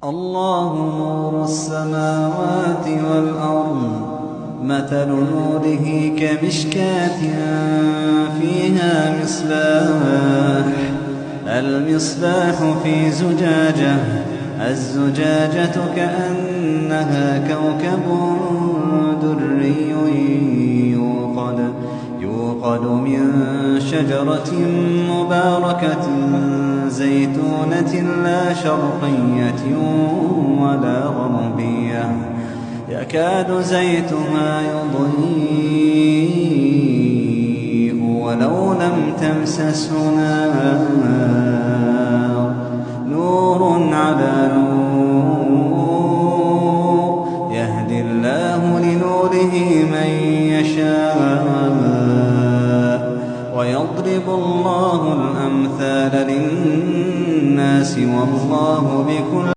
الله نور السماوات والأرض، مثل نوره كمشكاة فيها مصباح، المصباح في زجاجة، الزجاجة كأنها كوكب دري يوقد من شجرة مباركة زيتونة لا شرقية ولا غربية، يكاد زيتها يضيء ولو لم تمسسه نار، نور على نور، يهدي الله لنوره من يشاء، ويضرب الله الأمثال للناس والله بكل